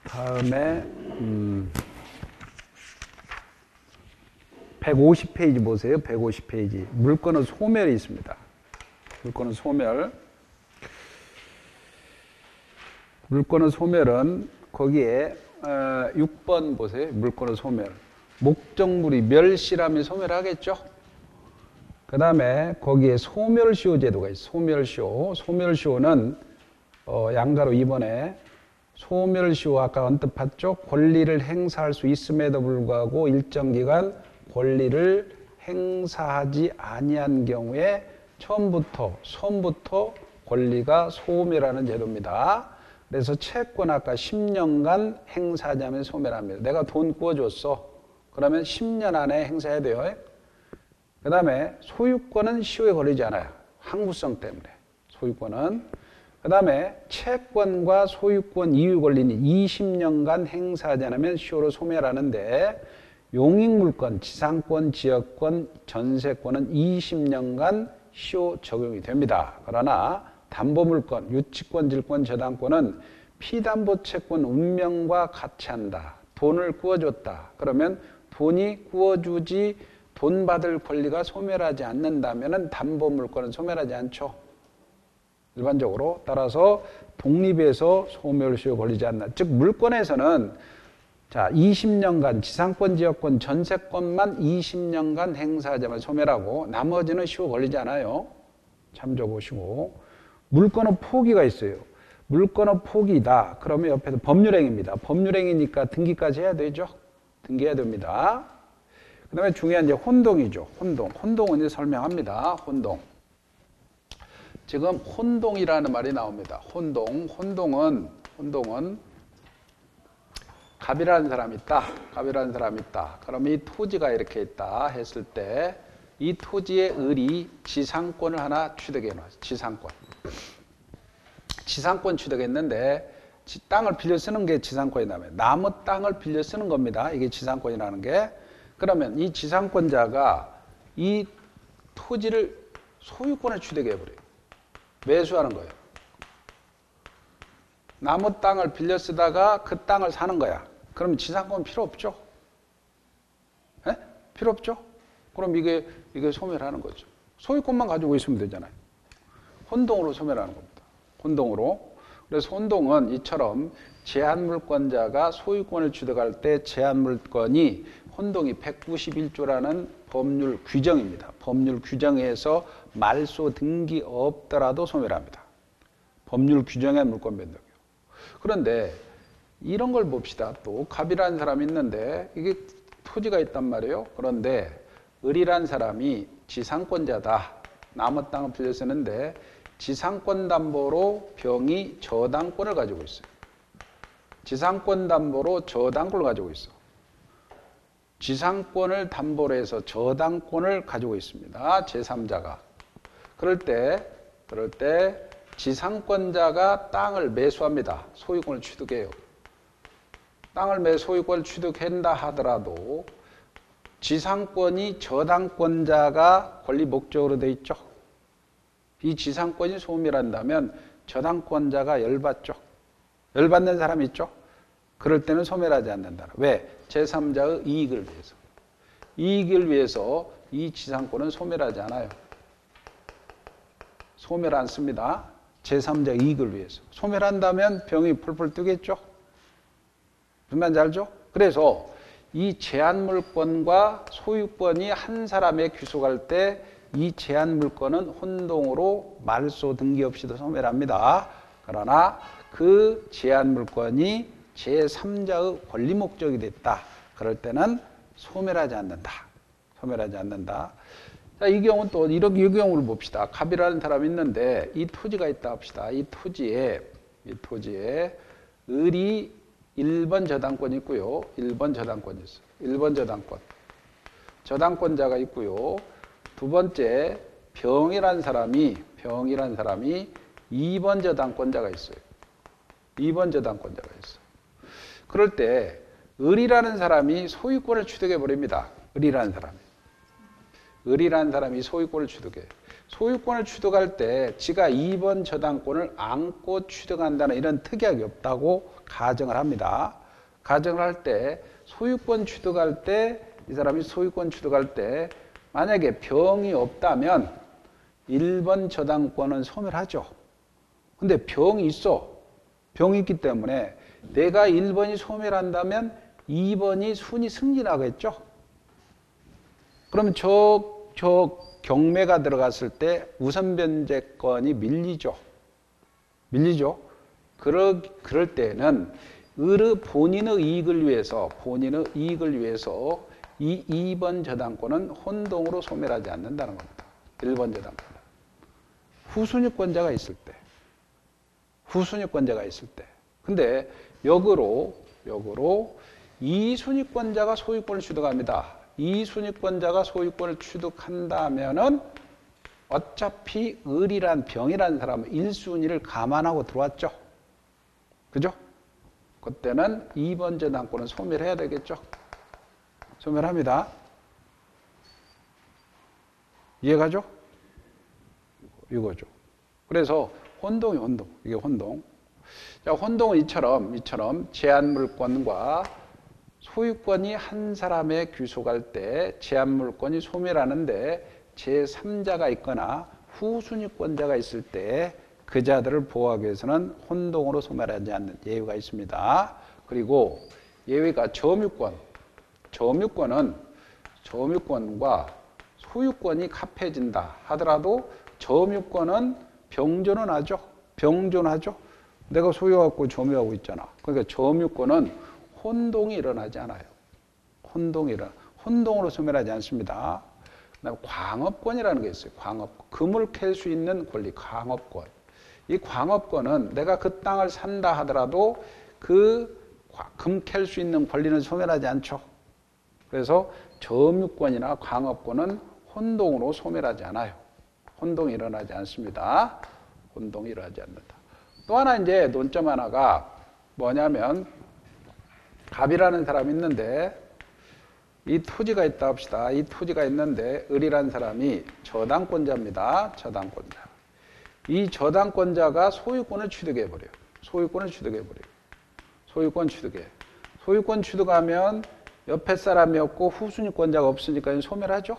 다음에 150페이지 보세요. 150페이지. 물건의 소멸이 있습니다. 물건의 소멸. 물건의 소멸은 거기에 6번 보세요. 물건의 소멸. 목적물이 멸시라면 소멸하겠죠. 그 다음에 거기에 소멸시효 제도가 있어요. 소멸시효. 소멸시효는 양가로 2번에 소멸시효 아까 언뜻 봤죠. 권리를 행사할 수 있음에도 불구하고 일정 기간 권리를 행사하지 아니한 경우에 처음부터 권리가 소멸하는 제도입니다. 그래서 채권 아까 10년간 행사하지 않으면 소멸합니다. 내가 돈 구워줬어. 그러면 10년 안에 행사해야 돼요. 그 다음에 소유권은 시효에 걸리지 않아요. 항구성 때문에. 소유권은. 그 다음에 채권과 소유권 이유 권리는 20년간 행사하지 않으면 시효로 소멸하는데 용익물권, 지상권, 지역권, 전세권은 20년간 시효 적용이 됩니다. 그러나 담보물권, 유치권, 질권, 저당권은 피담보 채권 운명과 같이 한다. 돈을 구워줬다. 그러면 돈이 구워주지 돈 받을 권리가 소멸하지 않는다면 담보물권은 소멸하지 않죠. 일반적으로. 따라서 독립해서 소멸시효 걸리지 않나. 즉 물권에서는 자 20년간 지상권, 지역권, 전세권만 20년간 행사하자면 소멸하고 나머지는 시효 걸리지 않아요. 참조 보시고. 물권의 포기가 있어요. 물권의 포기다. 그러면 옆에서 법률행위입니다. 법률행위니까 등기까지 해야 되죠. 등기해야 됩니다. 그 다음에 중요한 이제 혼동이죠. 혼동은 이제 설명합니다. 혼동. 지금 혼동이라는 말이 나옵니다. 혼동은 갑이라는 사람이 있다. 갑이라는 사람이 있다. 그럼 이 토지가 이렇게 있다 했을 때 이 토지의 을이 지상권을 하나 취득해 놨어요. 지상권 취득했는데 땅을 빌려 쓰는 게 지상권이라면 나무 땅을 빌려 쓰는 겁니다. 이게 지상권이라는 게. 그러면 이 지상권자가 이 토지를 소유권을 취득해 버려요. 매수하는 거예요. 나무 땅을 빌려 쓰다가 그 땅을 사는 거야. 그러면 지상권 필요 없죠? 에? 필요 없죠? 그럼 이게 소멸하는 거죠. 소유권만 가지고 있으면 되잖아요. 혼동으로 소멸하는 겁니다. 혼동으로. 그래서 혼동은 이처럼 제한물권자가 소유권을 취득할 때 제한물권이 혼동이 191조라는 법률 규정입니다. 법률 규정에서 말소 등기 없더라도 소멸합니다. 법률 규정의 물권 변동이요. 그런데 이런 걸 봅시다. 또 갑이라는 사람이 있는데 이게 토지가 있단 말이에요. 그런데 을이라는 사람이 지상권자다. 나무 땅을 빌려 쓰는데 지상권 담보로 병이 저당권을 가지고 있어요. 지상권 담보로 저당권을 가지고 있어. 지상권을 담보로 해서 저당권을 가지고 있습니다. 제3자가. 그럴 때 지상권자가 땅을 매수합니다. 소유권을 취득해요. 소유권을 취득한다 하더라도 지상권이 저당권자가 권리 목적으로 되어 있죠. 이 지상권이 소멸한다면 저당권자가 열받죠. 열받는 사람이 있죠. 그럴 때는 소멸하지 않는다. 왜? 제3자의 이익을 위해서. 이익을 위해서 이 지상권은 소멸하지 않아요. 소멸 않습니다. 제3자 이익을 위해서. 소멸한다면 병이 풀풀 뜨겠죠. 무슨 말인지 알죠? 그래서 이 제한물권과 소유권이 한 사람에 귀속할 때 이 제한물권은 혼동으로 말소 등기 없이도 소멸합니다. 그러나 그 제한물권이 제3자의 권리 목적이 됐다. 그럴 때는 소멸하지 않는다. 소멸하지 않는다. 자, 이 경우는 또 이 경우를 봅시다. 갑이라는 사람이 있는데 이 토지가 있다 합시다. 이 토지에 을이 1번 저당권이 있고요. 1번 저당권이 있어요. 1번 저당권. 저당권자가 있고요. 두 번째 병이라는 사람이 2번 저당권자가 있어요. 2번 저당권자가 있어요. 그럴 때 을이라는 사람이 소유권을 취득해 버립니다. 을이라는 사람이 소유권을 취득해. 소유권을 취득할 때 지가 2번 저당권을 안고 취득한다는 이런 특약이 없다고 가정을 합니다. 가정을 할 때 소유권 취득할 때 이 사람이 소유권 취득할 때 만약에 병이 없다면 1번 저당권은 소멸하죠. 근데 병이 있어. 병이 있기 때문에 내가 1번이 소멸한다면 2번이 순위 승진하겠죠. 그럼 저 경매가 들어갔을 때 우선 변제권이 밀리죠. 밀리죠. 그럴 때는 본인의 이익을 위해서 이 2번 저당권은 혼동으로 소멸하지 않는다는 겁니다. 1번 저당권. 후순위권자가 있을 때. 근데 역으로 2순위권자가 소유권을 취득합니다. 2순위권자가 소유권을 취득한다면은 어차피 을이란 병이라는 사람은 1순위를 감안하고 들어왔죠. 그죠? 그때는 2번 저당권은 소멸해야 되겠죠. 소멸합니다. 이해가죠? 이거죠. 그래서 혼동이 혼동. 이게 혼동. 자, 혼동은 이처럼 제한물권과 소유권이 한 사람에 귀속할 때 제한물권이 소멸하는데 제3자가 있거나 후순위권자가 있을 때 그 자들을 보호하기 위해서는 혼동으로 소멸하지 않는 예외가 있습니다. 그리고 예외가 저묘권과 소유권이 합해진다 하더라도 저묘권은 병존하죠. 내가 소유하고 점유하고 있잖아. 그러니까 점유권은 혼동이 일어나지 않아요. 혼동으로 소멸하지 않습니다. 그다음에 광업권이라는 게 있어요. 광업권. 금을 캘 수 있는 권리, 광업권. 이 광업권은 내가 그 땅을 산다 하더라도 그 금 캘 수 있는 권리는 소멸하지 않죠. 그래서 점유권이나 광업권은 혼동으로 소멸하지 않아요. 혼동이 일어나지 않습니다. 혼동이 일어나지 않는다. 또 하나 이제 논점 하나가 뭐냐면 갑이라는 사람이 있는데 이 토지가 있다 합시다. 이 토지가 있는데 을이라는 사람이 저당권자입니다. 이 저당권자가 소유권을 취득해버려요. 소유권 취득하면 옆에 사람이 없고 후순위권자가 없으니까 소멸하죠.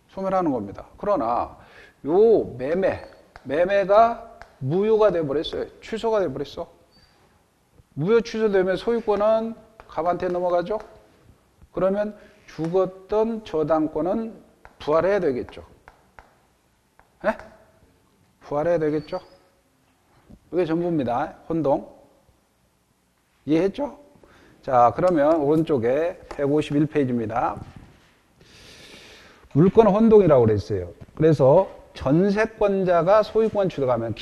소멸하는 겁니다. 그러나 요 매매가 무효가 돼버렸어요. 취소가 돼버렸어. 무효 취소되면 소유권은 갑한테 넘어가죠. 그러면 죽었던 저당권은 부활해야 되겠죠. 네? 부활해야 되겠죠. 이게 전부입니다. 혼동. 이해했죠? 자, 그러면 오른쪽에 151페이지입니다. 물권 혼동이라고 그랬어요. 그래서 전세권자가 소유권 취득하면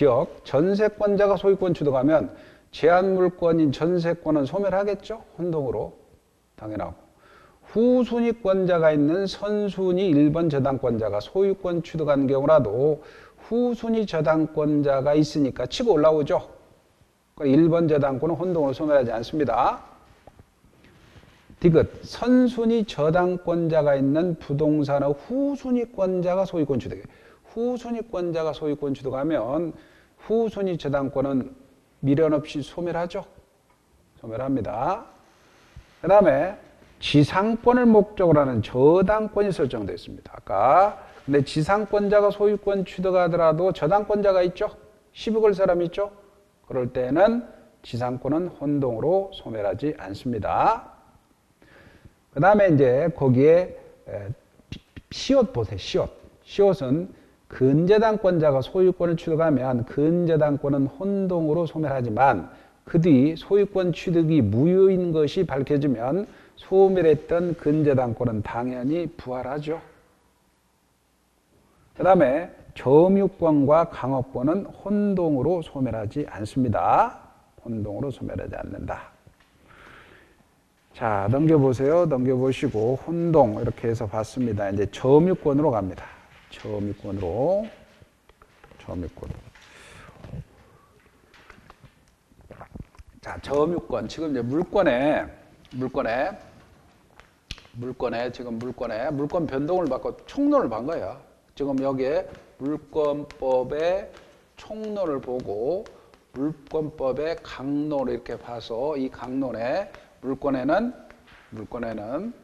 전세권자가 소유권 취득하면 제한물권인 전세권은 소멸하겠죠? 혼동으로. 당연하고. 후순위권자가 있는 선순위 1번 저당권자가 소유권 취득한 경우라도 후순위 저당권자가 있으니까 치고 올라오죠. 1번 저당권은 혼동으로 소멸하지 않습니다. 디귿, 선순위 저당권자가 있는 부동산의 후순위권자가 소유권 취득해. 후순위권자가 소유권 취득하면 후순위 저당권은 미련 없이 소멸하죠. 소멸합니다. 그 다음에 지상권을 목적으로 하는 저당권이 설정되어 있습니다. 아까 근데 지상권자가 소유권 취득하더라도 저당권자가 있죠. 시비 걸 사람이 있죠. 그럴 때는 지상권은 혼동으로 소멸하지 않습니다. 그 다음에 이제 거기에 시옷 보세요. 시옷은 근저당권자가 소유권을 취득하면 근저당권은 혼동으로 소멸하지만 그 뒤 소유권 취득이 무효인 것이 밝혀지면 소멸했던 근저당권은 당연히 부활하죠. 그 다음에 점유권과 강업권은 혼동으로 소멸하지 않습니다. 혼동으로 소멸하지 않는다. 자, 넘겨보세요. 넘겨보시고 혼동 이렇게 해서 봤습니다. 이제 점유권으로 갑니다. 점유권으로. 자, 점유권. 지금 이제 물권에 지금 물권 변동을 받고 총론을 본 거야. 지금 여기에 물권법의 총론을 보고 물권법의 강론을 이렇게 봐서 이 강론에 물권에는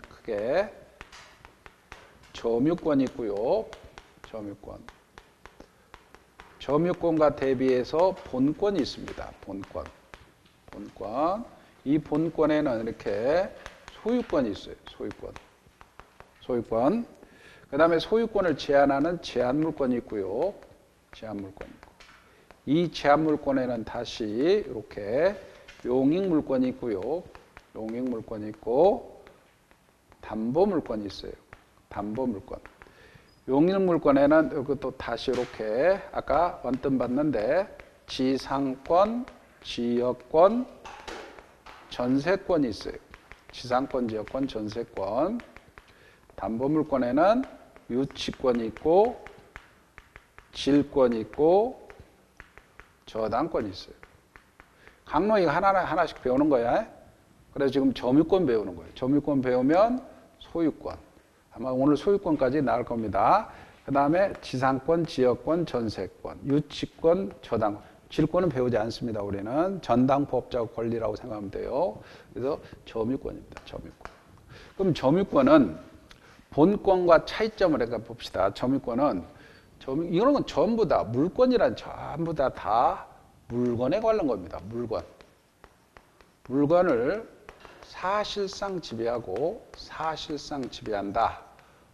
크게 점유권이 있고요. 점유권과 대비해서 본권이 있습니다. 본권. 이 본권에는 이렇게 소유권이 있어요. 소유권. 그 다음에 소유권을 제한하는 제한물권이 있고요. 이 제한물권에는 다시 이렇게 용익물권이 있고요. 용익물권이 있고 담보물권이 있어요. 담보물권. 용익물권에는 이것도 다시 이렇게 아까 언뜻 봤는데 지상권, 지역권, 전세권이 있어요. 지상권, 지역권, 전세권. 담보물권에는 유치권이 있고 질권이 있고 저당권이 있어요. 강론 이거 하나씩 배우는 거야. 그래서 지금 점유권 배우는 거예요. 점유권 배우면 소유권. 아마 오늘 소유권까지 나올 겁니다. 그 다음에 지상권, 지역권, 전세권, 유치권, 저당권. 질권은 배우지 않습니다. 우리는 전당포업자의 권리라고 생각하면 돼요. 그래서 점유권입니다. 점유권. 그럼 점유권은 본권과 차이점을 해가 봅시다. 점유권은 이런 건 전부 다 물권이란 전부 다 물건에 관련 겁니다. 물건을 사실상 지배하고 사실상 지배한다.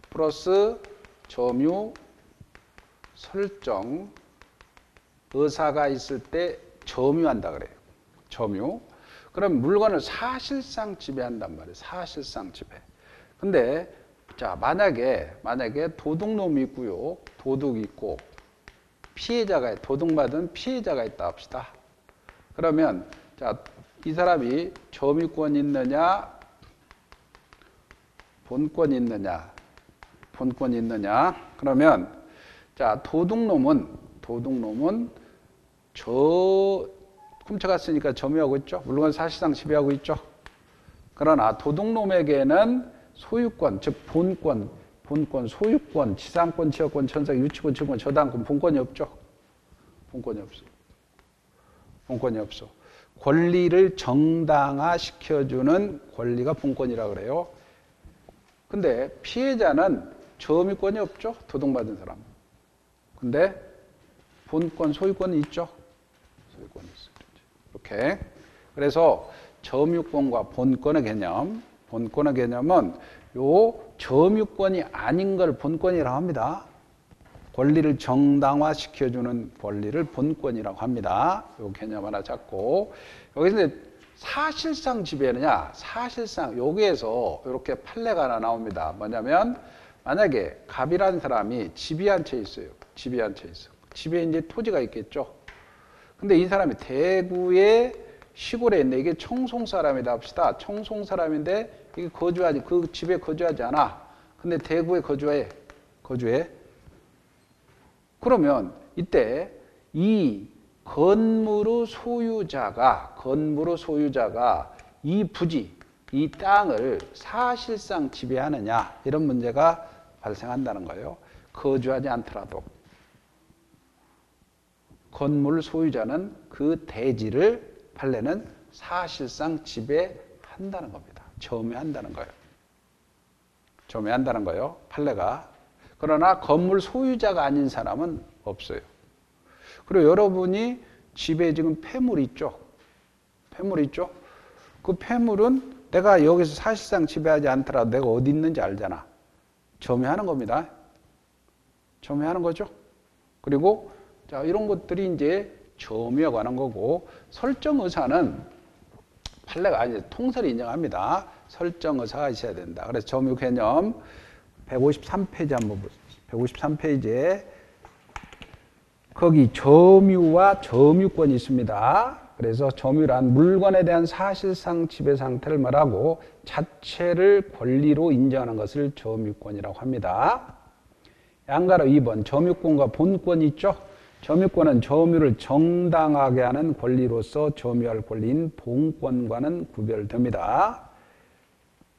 플러스 점유 설정 의사가 있을 때 점유한다 그래요. 점유. 그럼 물건을 사실상 지배한단 말이에요. 사실상 지배. 근데 자, 만약에 도둑놈이 있고요. 도둑이 있고 도둑받은 피해자가 있다 합시다. 그러면 자, 이 사람이 점유권이 있느냐 본권이 있느냐 그러면 자, 도둑놈은 훔쳐갔으니까 점유하고 있죠. 물건 사실상 지배하고 있죠. 그러나 도둑놈에게는 소유권, 즉 본권, 소유권, 지상권, 지역권, 전세, 유치권, 질권, 저당권, 본권이 없죠. 본권이 없어. 권리를 정당화시켜주는 권리가 본권이라고 그래요. 근데 피해자는 점유권이 없죠. 도둑받은 사람. 근데 본권, 소유권이 있죠. 소유권이 있어요. 이렇게. 그래서 점유권과 본권의 개념은 요 점유권이 아닌 걸 본권이라고 합니다. 권리를 정당화시켜주는 권리를 본권이라고 합니다. 요 개념 하나 잡고 여기서 사실상 지배느냐? 사실상 여기에서 이렇게 판례가 하나 나옵니다. 뭐냐면 만약에 갑이라는 사람이 집이 한 채 있어요. 집에 이제 토지가 있겠죠. 근데 이 사람이 대구의 시골에 있네. 이게 청송 사람이다 합시다. 청송 사람인데 이게 그 집에 거주하지 않아. 근데 대구에 거주해. 그러면 이때 이 건물의 소유자가 이 부지, 이 땅을 사실상 지배하느냐 이런 문제가 발생한다는 거예요. 거주하지 않더라도 건물 소유자는 그 대지를 판례는 사실상 지배한다는 겁니다. 점유한다는 거예요. 판례가. 그러나 건물 소유자가 아닌 사람은 없어요. 그리고 여러분이 집에 지금 폐물이 있죠. 그 폐물은 내가 여기서 사실상 지배하지 않더라도 내가 어디 있는지 알잖아. 점유하는 겁니다. 점유하는 거죠. 그리고 자, 이런 것들이 이제 점유에 관한 거고, 설정 의사는 판례가 아니에요. 통설이 인정합니다. 설정 의사가 있어야 된다. 그래서 점유 개념 153페이지 한번 보세요. 153페이지에 거기 점유와 점유권이 있습니다. 그래서 점유란 물건에 대한 사실상 지배 상태를 말하고 자체를 권리로 인정하는 것을 점유권이라고 합니다. 양가로 2번 점유권과 본권이 있죠. 점유권은 점유를 정당하게 하는 권리로서 점유할 권리인 본권과는 구별됩니다.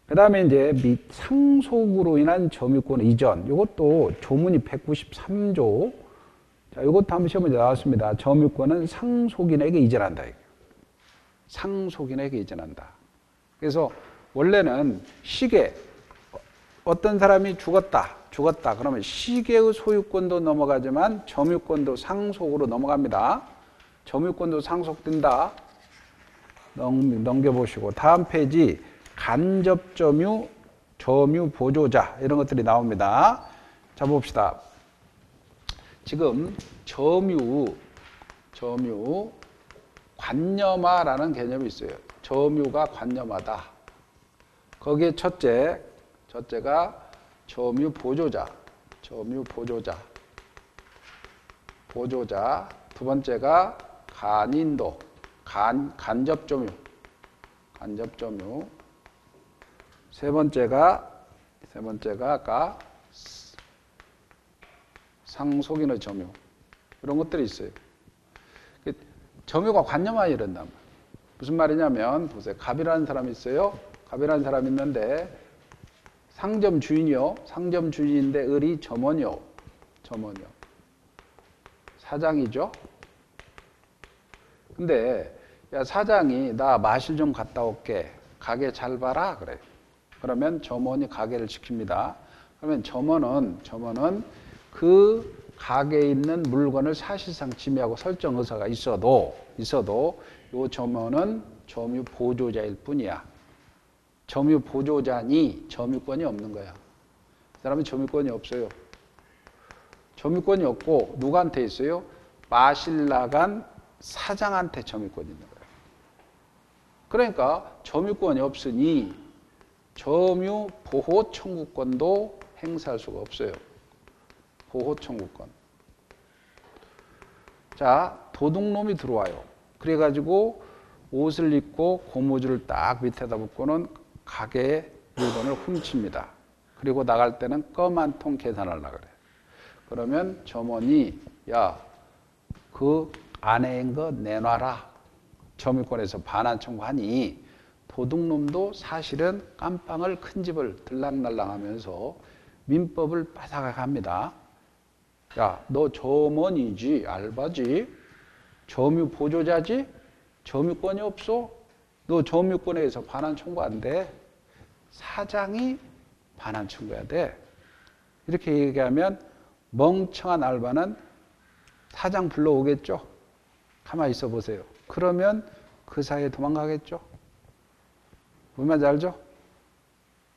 그 다음에 이제 상속으로 인한 점유권 이전. 이것도 조문이 193조. 자, 이것도 한번 시험에 나왔습니다. 점유권은 상속인에게 이전한다. 상속인에게 이전한다. 그래서 원래는 시계, 어떤 사람이 죽었다. 그러면 시계의 소유권도 넘어가지만 점유권도 상속으로 넘어갑니다. 점유권도 상속된다. 넘겨보시고 다음 페이지 간접점유, 점유보조자 이런 것들이 나옵니다. 자 봅시다. 지금 점유, 관념화라는 개념이 있어요. 점유가 관념화다. 거기에 첫째가 점유보조자. 두 번째가 간인도, 간접점유. 세 번째가 아까 상속인의 점유. 이런 것들이 있어요. 점유가 관념화에 이른단 말이에요. 무슨 말이냐면 보세요. 갑이라는 사람이 있어요. 갑이라는 사람이 있는데 상점 주인인데 을이 점원이요. 사장이죠. 근데 야 사장이 나 마실 좀 갔다 올게. 가게 잘 봐라 그래요. 그러면 점원이 가게를 지킵니다. 그러면 점원은 그 가게에 있는 물건을 사실상 지배하고 설정 의사가 있어도 이 점원은 점유 보조자일 뿐이야. 점유 보조자니 점유권이 없는 거야. 그 사람은 점유권이 없어요. 점유권이 없고 누구한테 있어요? 마실 나간 사장한테 점유권이 있는 거예요. 그러니까 점유권이 없으니 점유 보호 청구권도 행사할 수가 없어요. 보호 청구권. 자, 도둑놈이 들어와요. 그래가지고 옷을 입고 고무줄을 딱 밑에다 묶고는 가게의 물건을 훔칩니다. 그리고 나갈 때는 껌 한 통 계산하려고 그래. 그러면 점원이 야, 그 안에인 거 내놔라. 점유권에서 반환 청구하니 도둑놈도 사실은 깜빵을 큰 집을 들락날락 하면서 민법을 빠삭하게 합니다. 야, 너 점원이지, 알바지, 점유 보조자지, 점유권이 없어? 너 점유권에서 반환 청구 안 돼. 사장이 반환 청구해야 돼. 이렇게 얘기하면 멍청한 알바는 사장 불러오겠죠? 가만히 있어 보세요. 그러면 그 사이에 도망가겠죠? 무슨 말인지 알죠?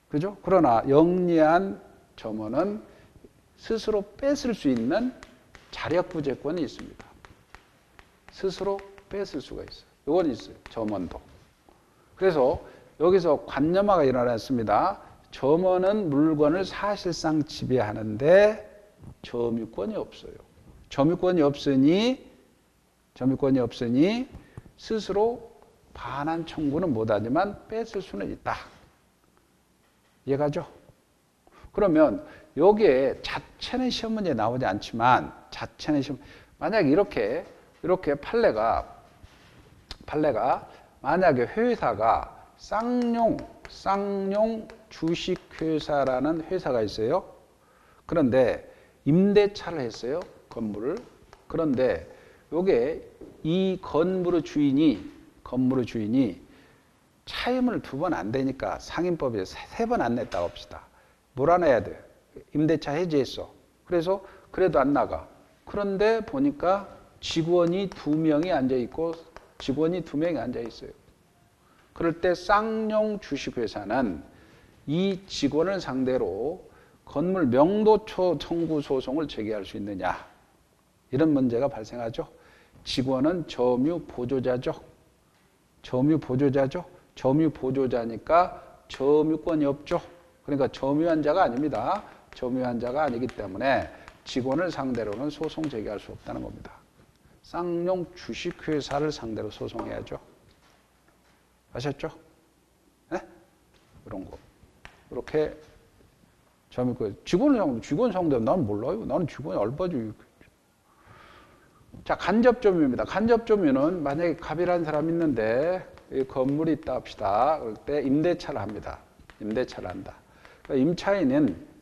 그죠? 그러나 영리한 점원은 스스로 뺏을 수 있는 자력부재권이 있습니다. 스스로 뺏을 수가 있어요. 이건 있어요. 점원도. 그래서 여기서 관념화가 일어났습니다. 점원은 물건을 사실상 지배하는데 점유권이 없어요. 점유권이 없으니 스스로 반환 청구는 못하지만 뺏을 수는 있다. 이해가죠? 그러면 여기에 자체는 시험 문제에 나오지 않지만 만약에 이렇게 판례가 만약에 회사가 쌍용 주식회사라는 회사가 있어요. 그런데 임대차를 했어요. 건물을. 그런데 요게 이 건물의 주인이 차임을 2번 안 되니까 상임법에 3번 안 냈다고 합시다. 뭘 안 해야 돼? 임대차 해지했어. 그래서 그래도 안 나가. 그런데 보니까 직원이 2명이 앉아있고 직원이 2명이 앉아있어요. 그럴 때 쌍용 주식회사는 이 직원을 상대로 건물 명도초 청구 소송을 제기할 수 있느냐. 이런 문제가 발생하죠. 직원은 점유 보조자죠. 점유 보조자니까 점유권이 없죠. 그러니까 점유한 자가 아닙니다. 점유한 자가 아니기 때문에 직원을 상대로는 소송 제기할 수 없다는 겁니다. 쌍용 주식회사를 상대로 소송해야죠. 아셨죠? 네? 이런 거. 이렇게 직원 상대 난 몰라요. 나는 직원이 알바지. 자, 간접점유입니다. 간접점유는 만약에 갑이라는 사람이 있는데 이 건물이 있다 합시다. 그럴 때 임대차를 합니다. 임대차를 한다. 그러니까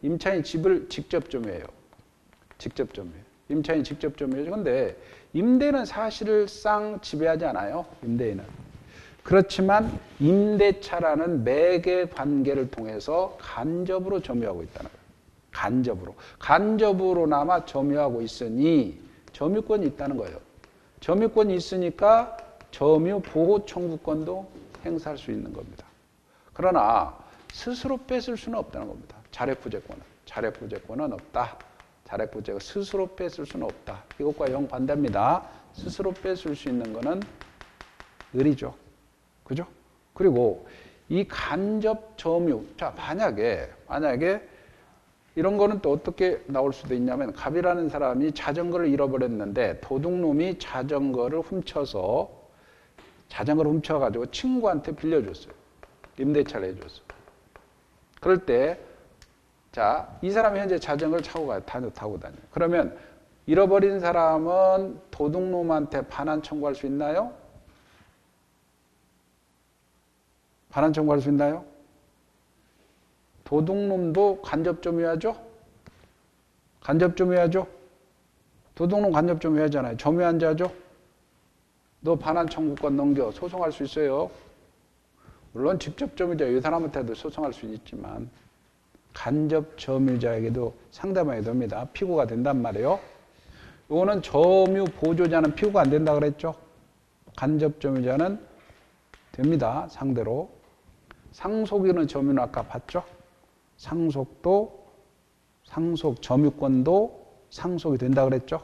임차인이 집을 직접 점유해요. 직접 점유해요. 임차인이 직접 점유해요. 그런데 임대는 사실상 지배하지 않아요. 임대인은. 그렇지만 임대차라는 매개 관계를 통해서 간접으로 점유하고 있다는 거예요. 간접으로나마 점유하고 있으니 점유권이 있다는 거예요. 점유권이 있으니까 점유 보호 청구권도 행사할 수 있는 겁니다. 그러나 스스로 뺏을 수는 없다는 겁니다. 자력부재권은 없다. 자력부재가 스스로 뺏을 수는 없다. 이것과 정반대입니다. 스스로 뺏을 수 있는 거는 을이죠. 그죠? 그리고 이 간접 점유. 자, 만약에 이런 거는 또 어떻게 나올 수도 있냐면 갑이라는 사람이 자전거를 잃어버렸는데 도둑놈이 자전거를 훔쳐가지고 친구한테 빌려줬어요. 임대차를 해줬어. 그럴 때, 자, 이 사람이 현재 자전거를 타고 다녀요. 그러면 잃어버린 사람은 도둑놈한테 반환 청구할 수 있나요? 반환 청구할 수 있나요? 도둑놈도 간접 점유하죠? 도둑놈 간접 점유하잖아요. 점유한 자죠? 너 반환 청구권 넘겨 소송할 수 있어요. 물론 직접 점유자 이 사람한테도 소송할 수 있지만 간접 점유자에게도 상대방이 됩니다. 피고가 된단 말이에요. 이거는 점유 보조자는 피고가 안 된다 그랬죠? 간접 점유자는 됩니다. 상대로. 상속이는 점유는 아까 봤죠? 상속 점유권도 상속이 된다 그랬죠?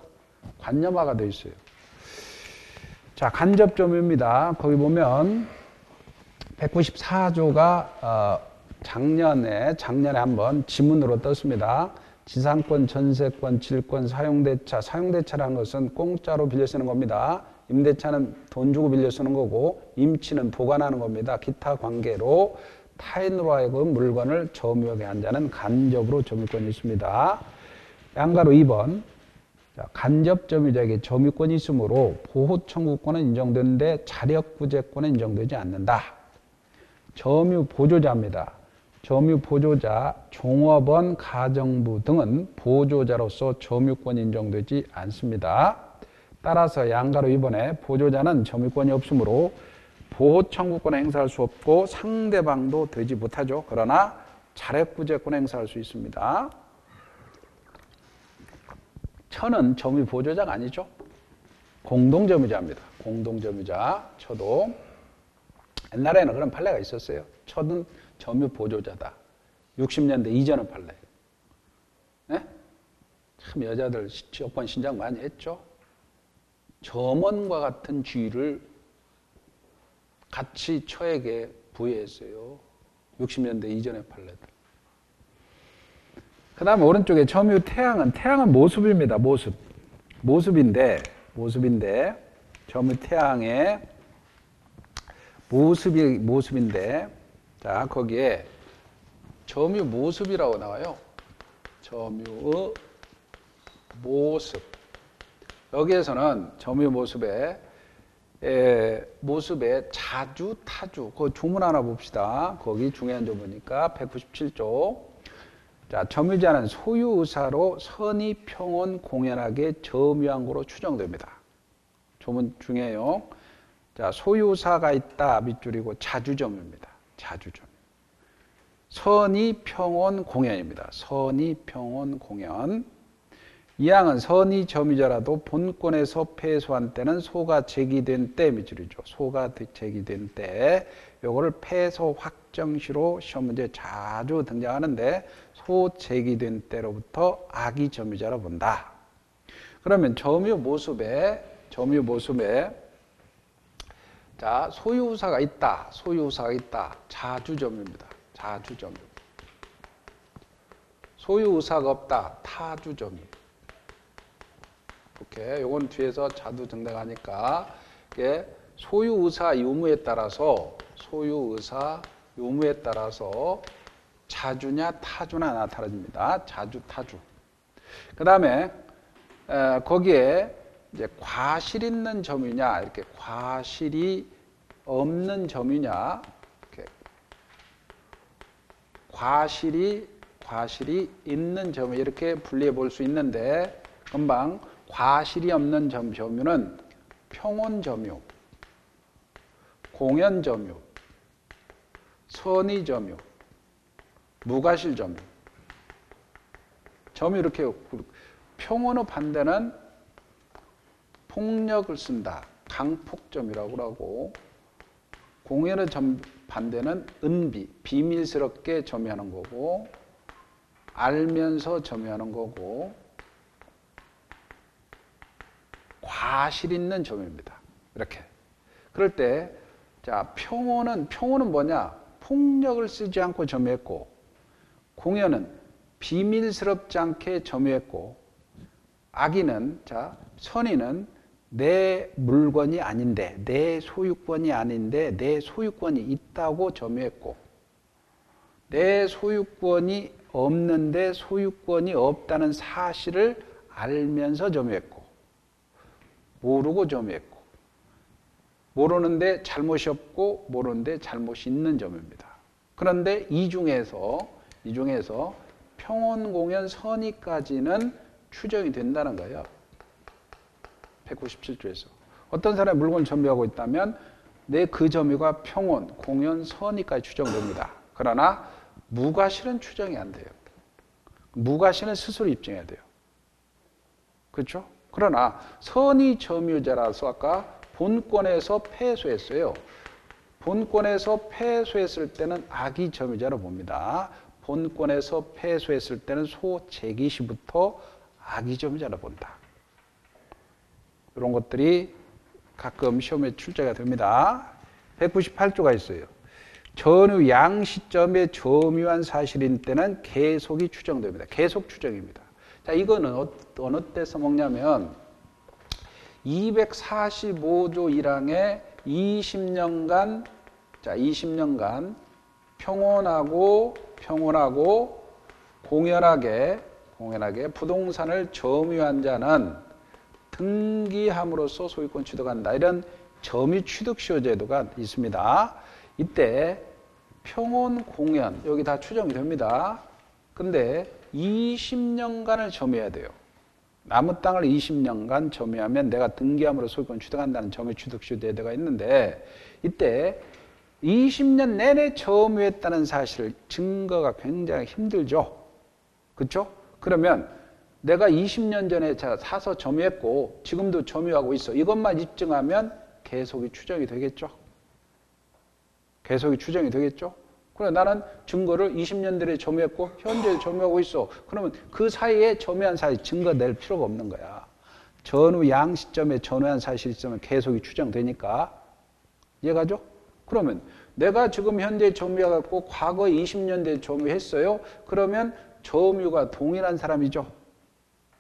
관념화가 되어 있어요. 자, 간접 점유입니다. 거기 보면 194조가 작년에 한번 지문으로 떴습니다. 지상권, 전세권, 질권, 사용대차라는 것은 공짜로 빌려 쓰는 겁니다. 임대차는 돈 주고 빌려 쓰는 거고 임치는 보관하는 겁니다. 기타 관계로 타인으로 하여금 물건을 점유하게 한 자는 간접으로 점유권이 있습니다. 양가로 2번. 자, 간접 점유자에게 점유권이 있으므로 보호 청구권은 인정되는데 자력구제권은 인정되지 않는다. 점유 보조자입니다. 점유 보조자, 종업원, 가정부 등은 보조자로서 점유권이 인정되지 않습니다. 따라서 양가로 2번에 보조자는 점유권이 없으므로 보호 청구권을 행사할 수 없고 상대방도 되지 못하죠. 그러나 자력구제권을 행사할 수 있습니다. 처는 점유 보조자가 아니죠. 공동점유자입니다. 공동점유자, 처도. 옛날에는 그런 판례가 있었어요. 처는 점유 보조자다. 60년대 이전의 판례. 네? 참 여자들 여권 신장 많이 했죠. 점원과 같은 지위를 같이 처에게 부여했어요. 60년대 이전의 판례들. 그 다음에 오른쪽에 점유 태양은 모습입니다. 모습인데 점유 태양의 모습인데 자, 거기에 점유 모습이라고 나와요. 점유의 모습. 여기에서는 점유 모습에 자주, 타주. 그 조문 하나 봅시다. 거기 중요한 조문이니까 197조. 자, 점유자는 소유의사로 선의, 평온, 공연하게 점유한 거로 추정됩니다. 조문 중요해요. 자, 소유의사가 있다 밑줄이고 자주점유입니다. 자주점유. 선의, 평온, 공연입니다. 선의, 평온, 공연. 이항은 선의 점유자라도 본권에서 패소한 때는 소가 제기된 때 밑줄이죠. 소가 제기된 때. 요거를 패소 확정시로 시험 문제에 자주 등장하는데 소 제기된 때로부터 악의 점유자로 본다. 그러면 점유 모습에 자, 소유의사가 있다. 자주점유입니다. 자주점유. 소유의사가 없다. 타주점유. 이렇게 요건 뒤에서 자주 등장하니까 이게 소유의사 유무에 따라서 자주냐 타주나 나타납니다. 자주, 타주. 그 다음에 거기에 이제 과실 있는 점유냐, 이렇게 과실이 없는 점유냐, 이렇게 과실이 있는 점유 이렇게 분리해 볼 수 있는데 금방 과실이 없는 점유는 평온점유, 공연점유, 선의점유, 무과실점유. 점유 이렇게 평온의 반대는 폭력을 쓴다. 강폭점이라고 하고 공연의 반대는 은비, 비밀스럽게 점유하는 거고 알면서 점유하는 거고 과실 있는 점유입니다. 이렇게. 그럴 때 자, 평온은 뭐냐? 폭력을 쓰지 않고 점유했고 공연은 비밀스럽지 않게 점유했고 악의는 자, 선의는 내 물건이 아닌데 내 소유권이 아닌데 내 소유권이 있다고 점유했고 내 소유권이 없는데 소유권이 없다는 사실을 알면서 점유했고 모르고 점유했고 모르는데 잘못이 없고 모르는데 잘못이 있는 점유입니다. 그런데 이 중에서 평온, 공연, 선의까지는 추정이 된다는 거예요. 197조에서. 어떤 사람이 물건을 점유하고 있다면 내 그 점유가 평온, 공연, 선의까지 추정됩니다. 그러나 무과실은 추정이 안 돼요. 무과실은 스스로 입증해야 돼요. 그렇죠? 그러나 선의 점유자라서 아까 본권에서 패소했어요. 본권에서 패소했을 때는 악의 점유자로 봅니다. 본권에서 패소했을 때는 소재기시부터 악의 점유자로 본다. 이런 것들이 가끔 시험에 출제가 됩니다. 198조가 있어요. 전후 양 시점에 점유한 사실인 때는 계속이 추정됩니다. 계속 추정입니다. 자, 이거는 어느 때 써먹냐면 245조 1항에 20년간 평온하고 공연하게 부동산을 점유한 자는 등기함으로써 소유권 취득한다. 이런 점유 취득시효 제도가 있습니다. 이때 평온, 공연 여기 다 추정이 됩니다. 근데 20년간을 점유해야 돼요. 남의 땅을 20년간 점유하면 내가 등기함으로 소유권 취득한다는 점유 취득시효 제도가 있는데 이때 20년 내내 점유했다는 사실 증거가 굉장히 힘들죠. 그렇죠? 그러면 내가 20년 전에 사서 점유했고 지금도 점유하고 있어. 이것만 입증하면 계속이 추정이 되겠죠. 계속이 추정이 되겠죠. 그래 나는 증거를 20년 전에 점유했고 현재 점유하고 있어. 그러면 그 사이에 점유한 사실 증거 낼 필요가 없는 거야. 전후 양 시점에 점유한 사실이 있으면 계속이 추정되니까. 이해가죠? 그러면 내가 지금 현재 점유해갖고 과거 20년 전에 점유했어요. 그러면 점유가 동일한 사람이죠.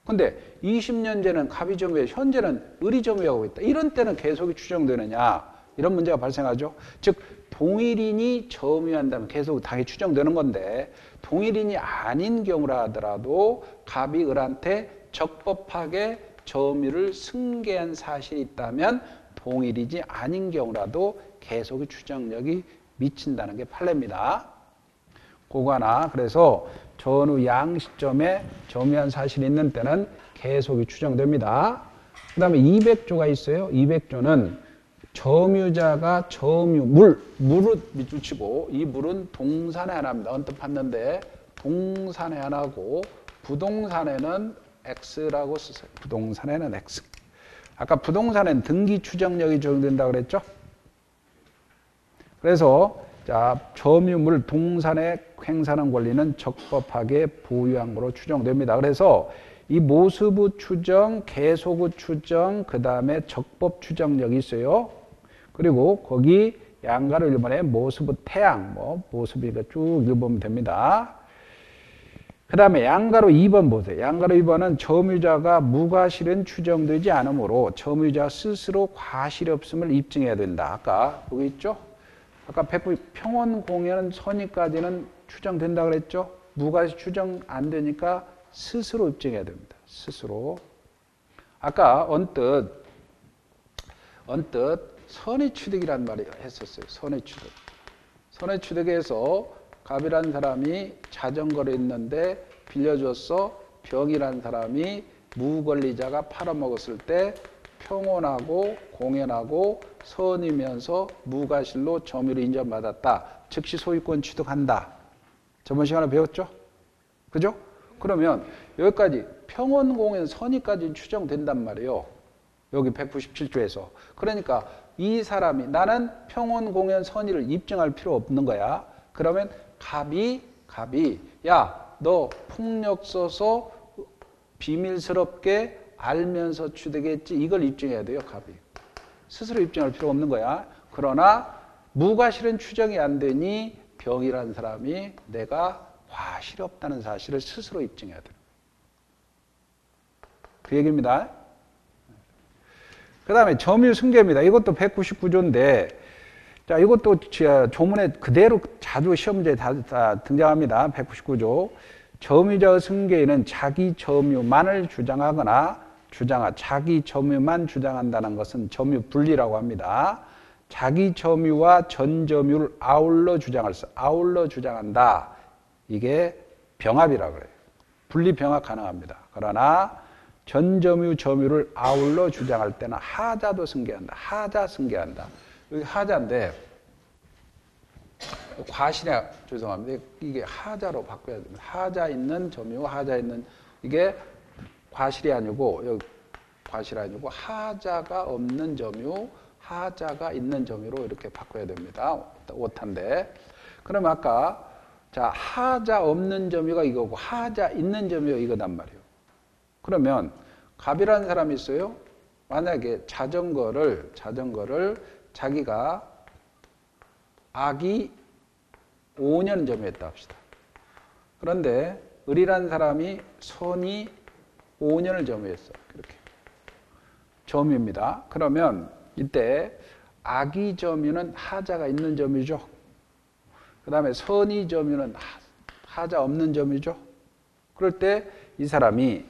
근데 20년 전에는 갑이 점유해 현재는 을이 점유하고 있다. 이런 때는 계속이 추정되느냐. 이런 문제가 발생하죠. 즉 동일인이 점유한다면 계속 당연히 추정되는 건데 동일인이 아닌 경우라 하더라도 갑이 을한테 적법하게 점유를 승계한 사실이 있다면 동일이지 아닌 경우라도 계속의 추정력이 미친다는 게 판례입니다. 그거 하나. 그래서 전후 양 시점에 점유한 사실이 있는 때는 계속이 추정됩니다. 그 다음에 200조가 있어요. 200조는 점유자가 물은 밑줄 치고 이 물은 동산에 하나입니다. 언뜻 봤는데 동산에 하나고 부동산에는 X라고 쓰세요. 부동산에는 X. 아까 부동산에는 등기 추정력이 적용된다고 그랬죠? 그래서 자, 점유물 동산에 행사하는 권리는 적법하게 보유한 거로 추정됩니다. 그래서 이 모습의 추정, 계속의 추정, 그 다음에 적법 추정력이 있어요. 그리고 거기 양가로 1번에 모습의 태양, 모습이 쭉 읽어보면 됩니다. 그 다음에 양가로 2번 보세요. 양가로 2번은 점유자가 무과실은 추정되지 않으므로 점유자 스스로 과실이 없음을 입증해야 된다. 아까 여기 있죠? 아까 평온, 공연, 선의까지는 추정된다 그랬죠? 무과실 추정 안 되니까 스스로 입증해야 됩니다. 스스로. 아까 언뜻 선의 취득이라는 말이 했었어요. 선의 취득. 선의 취득에서 갑이란 사람이 자전거를 있는데 빌려줬어. 병이란 사람이 무권리자가 팔아먹었을 때 평온하고 공연하고 선이면서 무과실로 점유를 인정받았다. 즉시 소유권 취득한다. 저번 시간에 배웠죠? 그죠? 그러면 여기까지 평온 공연 선의까지 추정된단 말이에요. 여기 197조에서. 그러니까 이 사람이 나는 평온 공연 선의를 입증할 필요 없는 거야. 그러면 갑이 야, 너 폭력 써서 비밀스럽게 알면서 취득했지. 이걸 입증해야 돼요. 갑이. 스스로 입증할 필요가 없는 거야. 그러나 무과실은 추정이 안 되니 병이라는 사람이 내가 과실이 없다는 사실을 스스로 입증해야 돼요. 그 얘기입니다. 그 다음에 점유승계입니다. 이것도 199조인데 자, 이것도 조문에 그대로 자주 시험 문제에 다 등장합니다. 199조. 점유자의 승계에는 자기 점유만을 자기 점유만 주장한다는 것은 점유 분리라고 합니다. 자기 점유와 전 점유를 아울러 주장한다. 이게 병합이라고 그래요. 분리 병합 가능합니다. 그러나 전 점유를 아울러 주장할 때는 하자도 승계한다. 하자 승계한다. 여기 하자인데 과실이야. 죄송합니다. 이게 하자로 바꿔야 됩니다. 하자 있는 점유, 하자 있는 이게 과실이 아니고 여기 과실이 아니고 하자가 없는 점유, 하자가 있는 점유로 이렇게 바꿔야 됩니다. 오타인데. 그럼 아까 자 하자 없는 점유가 이거고 하자 있는 점유가 이거단 말이에요. 그러면 갑이라는 사람이 있어요. 만약에 자전거를 자기가 악이 5년 점유했다 합시다. 그런데 을이라는 사람이 선이 5년을 점유했어. 이렇게. 점유입니다. 그러면 이때 악이 점유는 하자가 있는 점유죠. 그 다음에 선이 점유는 하자 없는 점유죠. 그럴 때 이 사람이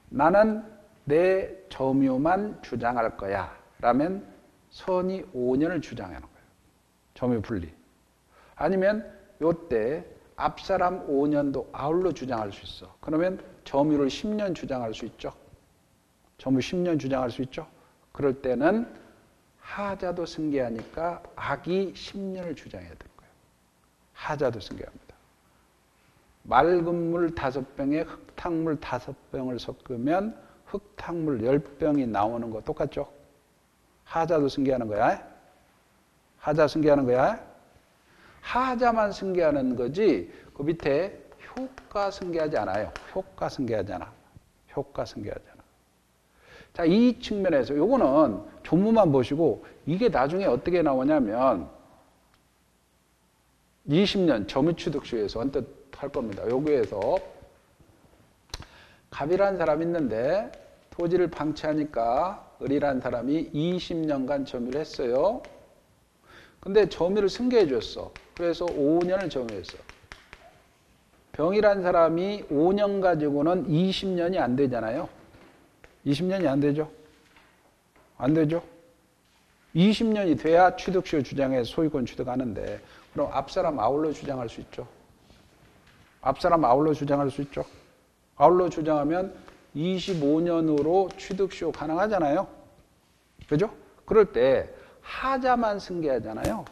나는 내 점유만 주장할 거야. 라면 선이 5년을 주장하는 거예요. 점유 분리. 아니면 요때 앞사람 5년도 아울러 주장할 수 있어. 그러면 점유를 10년 주장할 수 있죠. 점유 10년 주장할 수 있죠. 그럴 때는 하자도 승계하니까 악이 10년을 주장해야 되는 거예요. 하자도 승계합니다. 맑은 물 5병에 흙탕물 5병을 섞으면 흙탕물 10병이 나오는 거 똑같죠? 하자도 승계하는 거야. 하자 승계하는 거야. 하자만 승계하는 거지 그 밑에 효과 승계하지 않아요. 효과 승계하지 않아. 자, 이 측면에서 요거는 조문만 보시고 이게 나중에 어떻게 나오냐면 20년 점유취득주에서 언뜻 할 겁니다. 여기에서 갑이라는 사람이 있는데 토지를 방치하니까 을이라는 사람이 20년간 점유를 했어요. 근데 점유를 승계해 줬어. 그래서 5년을 점유했어. 병이라는 사람이 5년 가지고는 20년이 안 되잖아요. 20년이 안 되죠? 안 되죠? 20년이 돼야 취득시효 주장에 소유권 취득하는데 그럼 앞사람 아울러 주장할 수 있죠. 앞사람 아울러 주장할 수 있죠. 아울러 주장하면 25년으로 취득시효 가능하잖아요. 그죠? 그럴 때 하자만 승계하잖아요.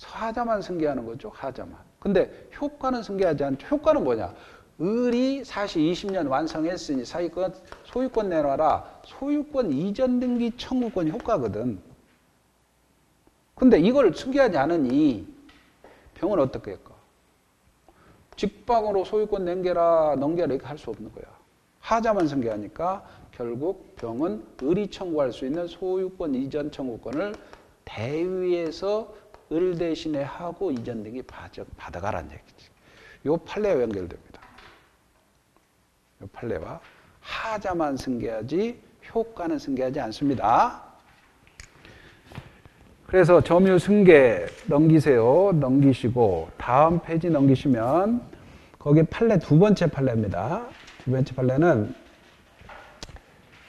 하자만 승계하는 거죠. 하자만. 근데 효과는 승계하지 않죠. 효과는 뭐냐? 을이 사실 20년 완성했으니 소유권 내놔라. 소유권 이전 등기 청구권 효과거든. 근데 이걸 승계하지 않으니 병은 어떻게 할까? 직방으로 소유권 넘겨라 이렇게 할 수 없는 거야. 하자만 승계하니까 결국 병은 을이 청구할 수 있는 소유권 이전 청구권을 대위에서 을 대신에 하고 이전 등기 받아가라는 얘기지. 요 판례와 연결됩니다. 요 판례와 하자만 승계하지 효과는 승계하지 않습니다. 그래서 점유 승계 넘기세요. 넘기시고 다음 페이지 넘기시면 거기에 판례 두 번째 판례입니다. 두 번째 판례는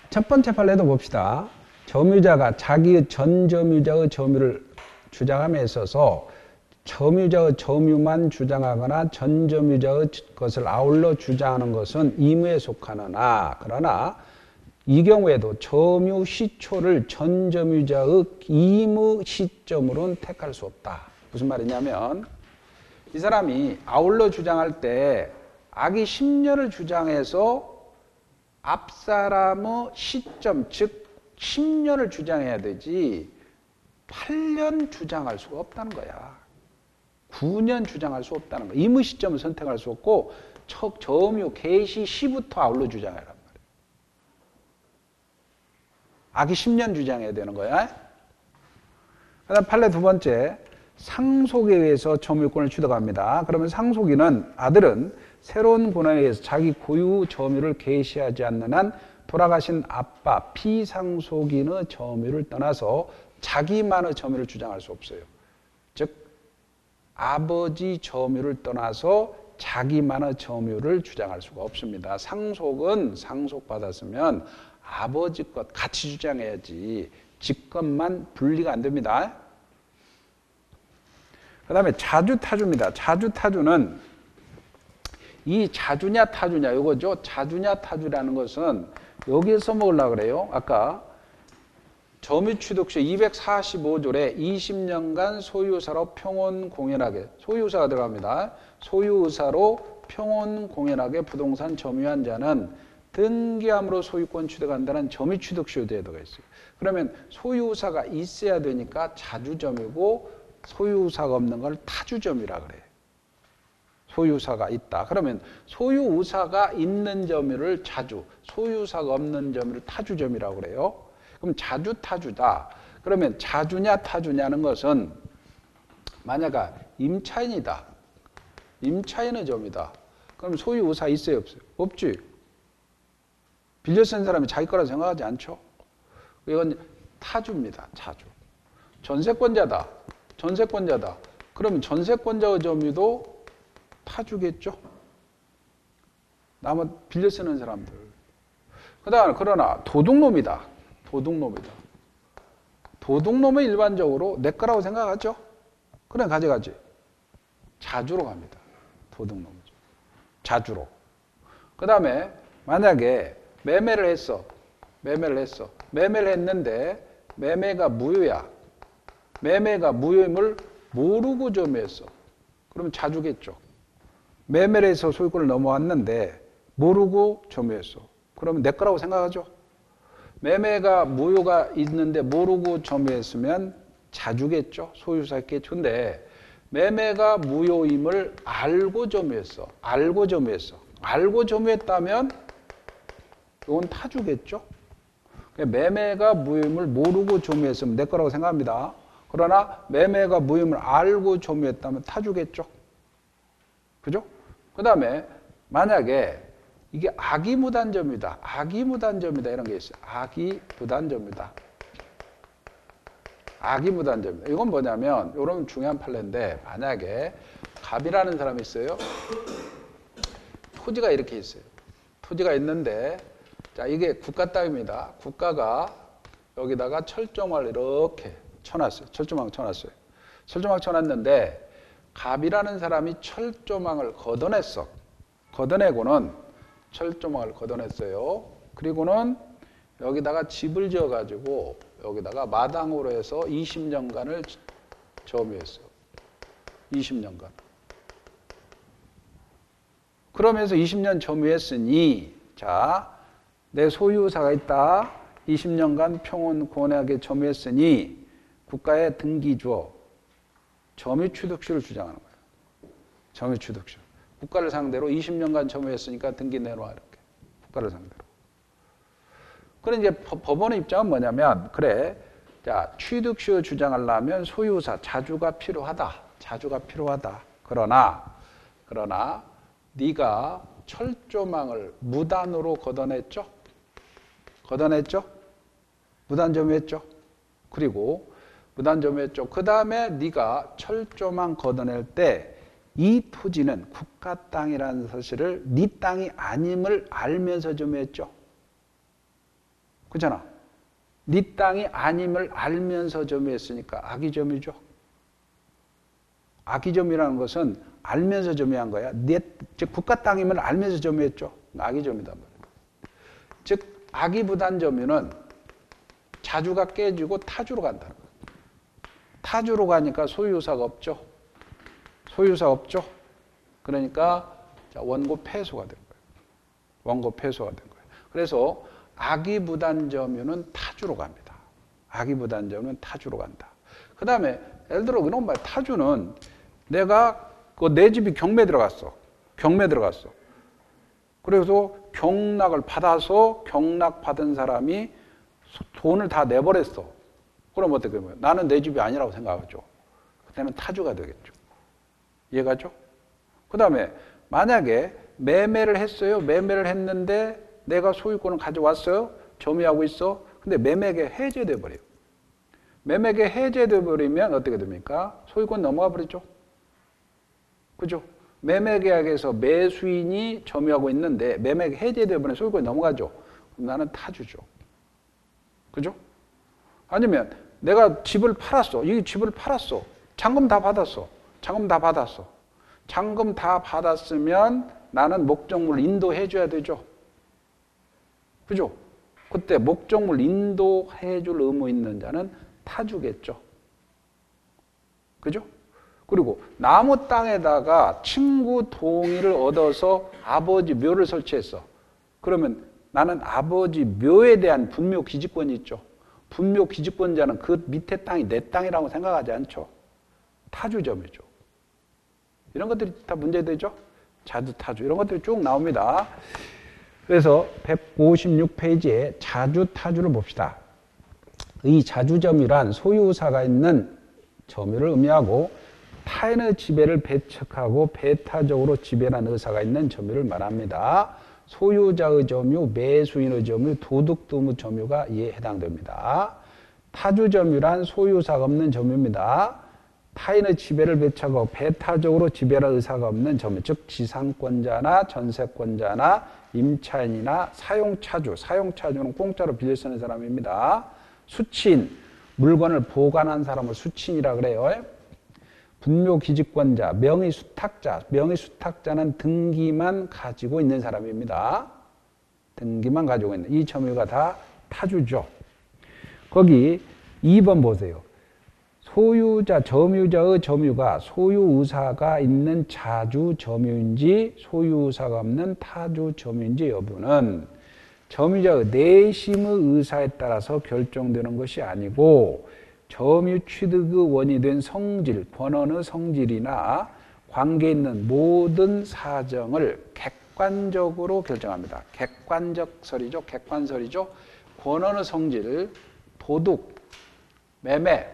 첫 번째 판례도 봅시다. 점유자가 자기의 전 점유자의 점유를 주장함에 있어서 점유자의 점유만 주장하거나 전 점유자의 것을 아울러 주장하는 것은 임의에 속하느나 그러나 이 경우에도 점유 시초를 전 점유자의 임의 시점으로는 택할 수 없다. 무슨 말이냐면 이 사람이 아울러 주장할 때 악이 10년을 주장해서 앞 사람의 시점, 즉 10년을 주장해야 되지 8년 주장할 수가 없다는 거야. 9년 주장할 수 없다는 거야. 임의 시점을 선택할 수 없고 첫 점유 개시 시부터 아울러 주장해란 말이야. 악이 10년 주장해야 되는 거야. 그다음 판례 두 번째, 상속에 의해서 점유권을 취득합니다. 그러면 상속인은 아들은 새로운 권한에 의해서 자기 고유 점유를 개시하지 않는 한 돌아가신 아빠 피상속인의 점유를 떠나서 자기만의 점유를 주장할 수 없어요. 즉 아버지 점유를 떠나서 자기만의 점유를 주장할 수가 없습니다. 상속은 상속받았으면 아버지 것 같이 주장해야지 직권만 분리가 안 됩니다. 그 다음에 자주타주입니다. 자주타주는 이 자주냐 타주냐 이거죠. 자주냐 타주라는 것은 여기에서 먹으려고 그래요. 아까 점유취득시 245조에 20년간 소유의사로 평온공연하게 소유의사가 들어갑니다. 소유의사로 평온공연하게 부동산 점유한 자는 등기함으로 소유권 취득한다는 점유취득시 제도가 있어요. 그러면 소유의사가 있어야 되니까 자주점이고 소유의사가 없는 걸 타주점이라 그래요. 소유의사가 있다. 그러면 소유의사가 있는 점유를 자주, 소유의사가 없는 점유를 타주점이라고 그래요. 그럼 자주타주다. 그러면 자주냐 타주냐는 것은 만약에 임차인이다. 임차인의 점이다. 그럼 소유의사 있어요 없어요? 없지. 빌려 쓴 사람이 자기 거라고 생각하지 않죠. 이건 타주입니다. 자주. 전세권자다. 전세권자다. 그러면 전세권자의 점유도 타주겠죠. 남은 빌려 쓰는 사람들. 그다음 그러나 도둑놈이다. 도둑놈이다. 도둑놈은 일반적으로 내 거라고 생각하죠. 그래 가져가지. 자주로 갑니다. 도둑놈이죠. 자주로. 그 다음에 만약에 매매를 했어. 매매를 했어. 매매를 했는데 매매가 무효야. 매매가 무효임을 모르고 점유했어. 그러면 자주겠죠. 매매를 해서 소유권을 넘어왔는데 모르고 점유했어. 그러면 내 거라고 생각하죠. 매매가 무효가 있는데 모르고 점유했으면 자주겠죠. 소유사겠죠. 근데 매매가 무효임을 알고 점유했어. 알고 점유했어. 알고 점유했다면 이건 타주겠죠. 매매가 무효임을 모르고 점유했으면 내 거라고 생각합니다. 그러나 매매가 무효임을 알고 점유했다면 타주겠죠. 그죠? 그 다음에 만약에 이게 악의무단점이다. 악의무단점이다. 이런 게 있어요. 악의무단점이다. 악의무단점이다. 이건 뭐냐면 이런 중요한 판례인데 만약에 갑이라는 사람이 있어요. 토지가 이렇게 있어요. 토지가 있는데 자 이게 국가 땅입니다. 국가가 여기다가 철조망을 이렇게 쳐놨어요. 철조망 쳐놨어요. 철조망 쳐놨는데 갑이라는 사람이 철조망을 걷어냈어. 걷어내고는 철조망을 걷어냈어요. 그리고는 여기다가 집을 지어가지고 여기다가 마당으로 해서 20년간을 점유했어요. 20년간. 그러면서 20년 점유했으니 자, 내 소유사가 있다. 20년간 평온권하게 점유했으니 국가에 등기 주어 점유취득시를 주장하는 거예요. 점유취득시. 국가를 상대로 20년간 점유했으니까 등기 내놓아 이렇게. 국가를 상대로. 그럼 이제 법원의 입장은 뭐냐면 그래. 자, 취득시를 주장하려면 소유사 자주가 필요하다. 자주가 필요하다. 그러나 네가 철조망을 무단으로 걷어냈죠? 걷어냈죠? 무단 점유했죠? 그리고 무단 점유했죠. 그 다음에 네가 철조망 걷어낼 때 이 토지는 국가 땅이라는 사실을 네 땅이 아님을 알면서 점유했죠. 그렇잖아. 네 땅이 아님을 알면서 점유했으니까 악의 점유죠. 악의점이라는 것은 알면서 점유한 거야. 즉 국가 땅이면 알면서 점유했죠. 악의점이다 말이야. 즉 악의부단점유는 자주가 깨지고 타주로 간다는 거야. 타주로 가니까 소유유사가 없죠. 소유유사 없죠. 그러니까 원고 패소가 된 거예요. 원고 패소가 된 거예요. 그래서 악의부단점유는 타주로 갑니다. 악의부단점유는 타주로 간다. 그 다음에 예를 들어 그런 말, 타주는 내가 내 집이 경매 들어갔어. 경매 들어갔어. 그래서 경락을 받아서 경락 받은 사람이 돈을 다 내버렸어. 그럼 어떻게 보면 나는 내 집이 아니라고 생각하죠. 그때는 타주가 되겠죠. 이해가죠? 그 다음에 만약에 매매를 했어요. 매매를 했는데 내가 소유권을 가져왔어요. 점유하고 있어. 근데 매매계 해제돼 버려요. 매매계 해제돼 버리면 어떻게 됩니까? 소유권 넘어가 버리죠. 그죠? 매매계약에서 매수인이 점유하고 있는데 매매계 해제돼 버리면 소유권이 넘어가죠. 그럼 나는 타주죠. 그죠? 아니면 내가 집을 팔았어. 이 집을 팔았어. 잔금 다 받았어. 잔금 다 받았어. 잔금 다 받았으면 나는 목적물 인도해 줘야 되죠. 그죠? 그때 목적물 인도해 줄 의무 있는 자는 타주겠죠. 그죠? 그리고 나무 땅에다가 친구 동의를 얻어서 아버지 묘를 설치했어. 그러면 나는 아버지 묘에 대한 분묘 기지권이 있죠. 분묘 기지권자는 그 밑에 땅이 내 땅이라고 생각하지 않죠. 타주점이죠. 이런 것들이 다 문제되죠. 자주 타주 이런 것들이 쭉 나옵니다. 그래서 156페이지에 자주 타주를 봅시다. 이 자주점유란 소유사가 있는 점유를 의미하고 타인의 지배를 배척하고 배타적으로 지배하는 의사가 있는 점유를 말합니다. 소유자의 점유, 매수인의 점유, 도둑 점유가 이에 해당됩니다. 타주점유란 소유사가 없는 점유입니다. 타인의 지배를 배척하고 배타적으로 지배할 의사가 없는 점유, 즉 지상권자나 전세권자나 임차인이나 사용차주, 사용차주는 공짜로 빌려 쓰는 사람입니다. 수취인, 물건을 보관한 사람을 수취인이라 그래요. 분묘기지권자, 명의수탁자, 명의수탁자는 등기만 가지고 있는 사람입니다. 등기만 가지고 있는 이 점유가 다 타주죠. 거기 2번 보세요. 소유자, 점유자의 점유가 소유의사가 있는 자주 점유인지 소유의사가 없는 타주 점유인지 여부는 점유자의 내심의 의사에 따라서 결정되는 것이 아니고 점유 취득의 원이 된 성질, 권한의 성질이나 관계에 있는 모든 사정을 객관적으로 결정합니다. 객관적설이죠. 객관설이죠. 권한의 성질, 도둑, 매매,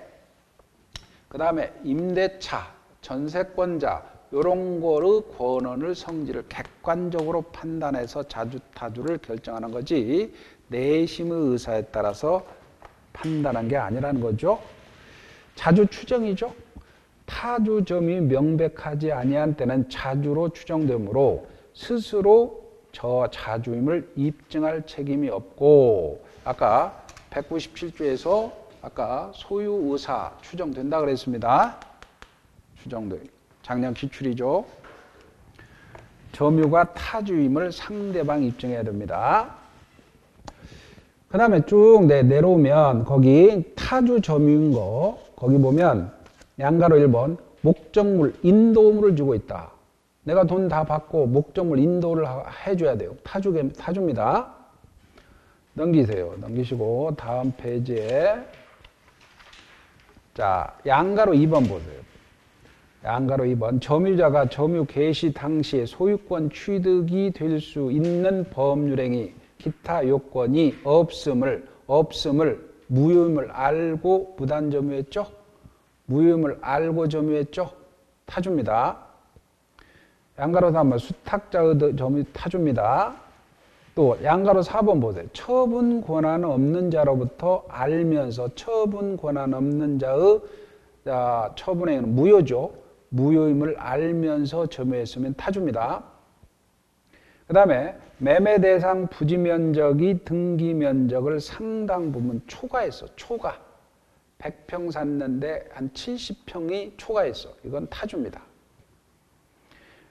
그 다음에 임대차, 전세권자 이런 거를 권한의 성질을 객관적으로 판단해서 자주타주를 결정하는 거지 내심의 의사에 따라서 판단한 게 아니라는 거죠. 자주 추정이죠. 타주 점이 명백하지 아니한 때는 자주로 추정되므로 스스로 저 자주임을 입증할 책임이 없고 아까 197조에서 아까 소유 의사 추정된다 그랬습니다. 추정돼. 작년 기출이죠. 점유가 타주임을 상대방 입증해야 됩니다. 그 다음에 쭉 내려오면 거기 타주 점유인 거 거기 보면 양가로 1번 목적물 인도물을 주고 있다. 내가 돈 다 받고 목적물 인도를 해줘야 돼요. 타주입니다. 넘기세요. 넘기시고 다음 페이지에 자 양가로 2번 보세요. 양가로 2번 점유자가 점유 개시 당시에 소유권 취득이 될 수 있는 법률행위 기타 요건이 없음을 무효임을 알고 무단점유했죠. 무효임을 알고 점유했죠. 타주입니다. 양가로 3번 수탁자의 점유 타주입니다. 또 양가로 4번 보세요. 처분 권한 없는 자로부터 알면서 처분 권한 없는 자의 처분행위는 무효죠. 무효임을 알면서 점유했으면 타주입니다. 그 다음에 매매 대상 부지 면적이 등기 면적을 상당 부분 초과했어. 초과. 100평 샀는데 한 70평이 초과했어. 이건 타주입니다.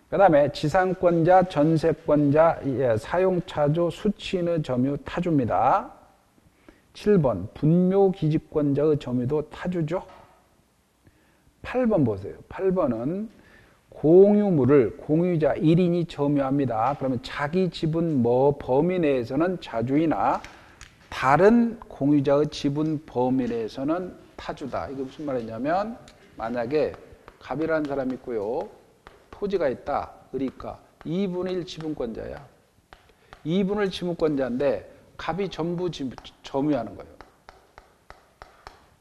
그 다음에 지상권자, 전세권자, 사용차주, 수취인의 점유 타주입니다. 7번 분묘기지권자의 점유도 타주죠. 8번 보세요. 8번은 공유물을 공유자 1인이 점유합니다. 그러면 자기 지분 범위 내에서는 자주이나 다른 공유자의 지분 범위 내에서는 타주다. 이게 무슨 말이냐면 만약에 갑이라는 사람이 있고요. 토지가 있다. 을이니까 2분의 1 지분권자야. 2분의 1 지분권자인데 갑이 전부 점유하는 거예요.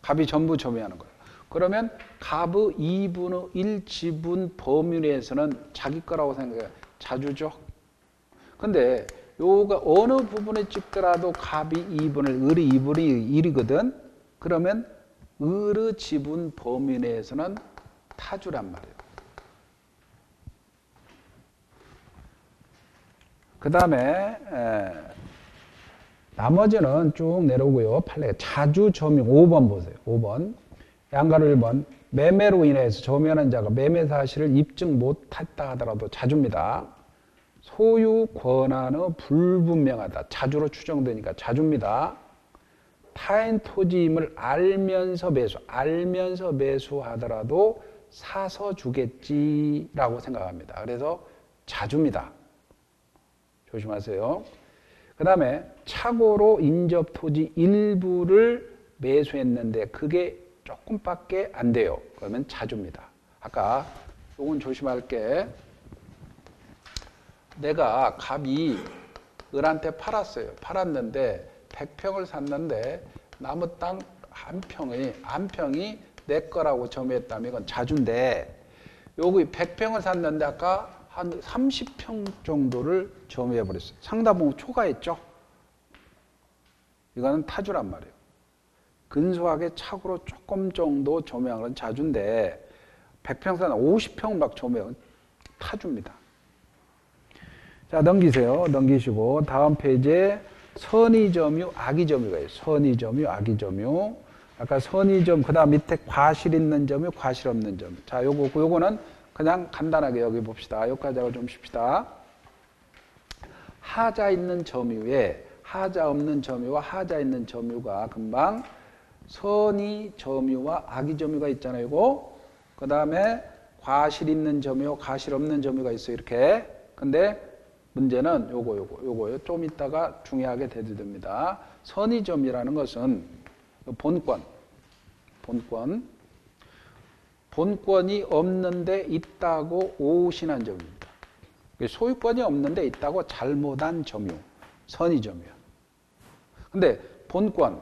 갑이 전부 점유하는 거예요. 그러면 갑의 2분의 1 지분 범위 내에서는 자기 거라고 생각해요. 자주죠. 근데 요가 어느 부분에 찍더라도 갑이 2분의 을이 2분의 1이거든. 그러면 을의 지분 범위 내에서는 타주란 말이에요. 그 다음에 나머지는 쭉 내려오고요. 자주 점유 5번 보세요. 5번 양가로 1번 매매로 인해서 점유하는 자가 매매 사실을 입증 못했다 하더라도 자주입니다. 소유 권한의 불분명하다. 자주로 추정되니까 자주입니다. 타인 토지임을 알면서 매수하더라도 사서 주겠지라고 생각합니다. 그래서 자주입니다. 조심하세요. 그 다음에 착오로 인접 토지 일부를 매수했는데 그게 조금밖에 안 돼요. 그러면 자주입니다. 아까 요건 조심할게. 내가 갑이 을한테 팔았어요. 팔았는데 100평을 샀는데 나무 땅 한 평이 내 거라고 점유했다면 이건 자주인데 여기 100평을 샀는데 아까 한 30평 정도를 점유해버렸어요. 상당부 초과했죠. 이거는 타주란 말이에요. 근소하게 착오로 조금 정도 점유한 건 자주인데 100평 산 50평 막 점유한 건 타주입니다. 자, 넘기시고 다음 페이지에 선의점유, 악의점유가 있어요. 선의점유, 악의점유. 아까 선의점, 그 다음 밑에 과실 있는 점유, 과실 없는 점유. 자, 요거는 그냥 간단하게 여기 봅시다. 여기까지 하고 좀 쉽시다. 하자 있는 점유에 하자 없는 점유와 하자 있는 점유가 금방 선의 점유와 악의 점유가 있잖아요. 이거. 그 다음에 과실 있는 점유, 과실 없는 점유가 있어요. 이렇게. 근데 문제는 요거요. 좀 이따가 중요하게 대두됩니다. 선의 점유라는 것은 본권이 없는데 있다고 오신한 점유입니다. 소유권이 없는데 있다고 잘못한 점유, 선의 점유야. 근데 본권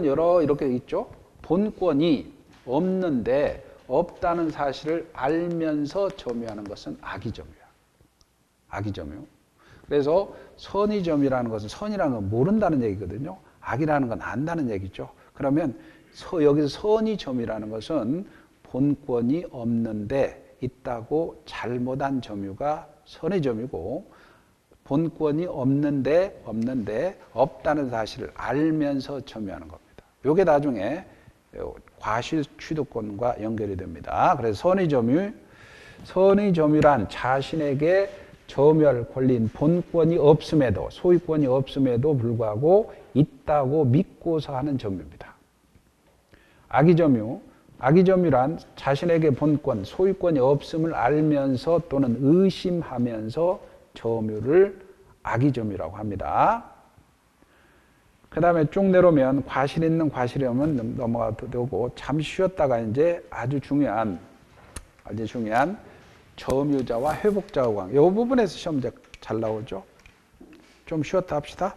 여러 이렇게 있죠. 본권이 없는데 없다는 사실을 알면서 점유하는 것은 악의 점유야. 악의 점유. 그래서 선의 점유라는 것은 선이라는 건 모른다는 얘기거든요. 악이라는 건 안다는 얘기죠. 그러면 여기서 선의 점유라는 것은 본권이 없는데 있다고 잘못한 점유가 선의 점유고 본권이 없는데 없다는 사실을 알면서 점유하는 겁니다. 이게 나중에 과실 취득권과 연결이 됩니다. 그래서 선의 점유란 자신에게 점유할 권리인 본권이 없음에도 소유권이 없음에도 불구하고 있다고 믿고서 하는 점유입니다. 악의 점유란 자신에게 본권, 소유권이 없음을 알면서 또는 의심하면서 점유를 악의 점유라고 합니다. 그 다음에 쭉 내려오면 과실 있는 과실이 없는 넘어가도 되고 잠시 쉬었다가 이제 아주 중요한 점유자와 회복자의 관계. 이 부분에서 시험 잘 나오죠. 좀 쉬었다 합시다.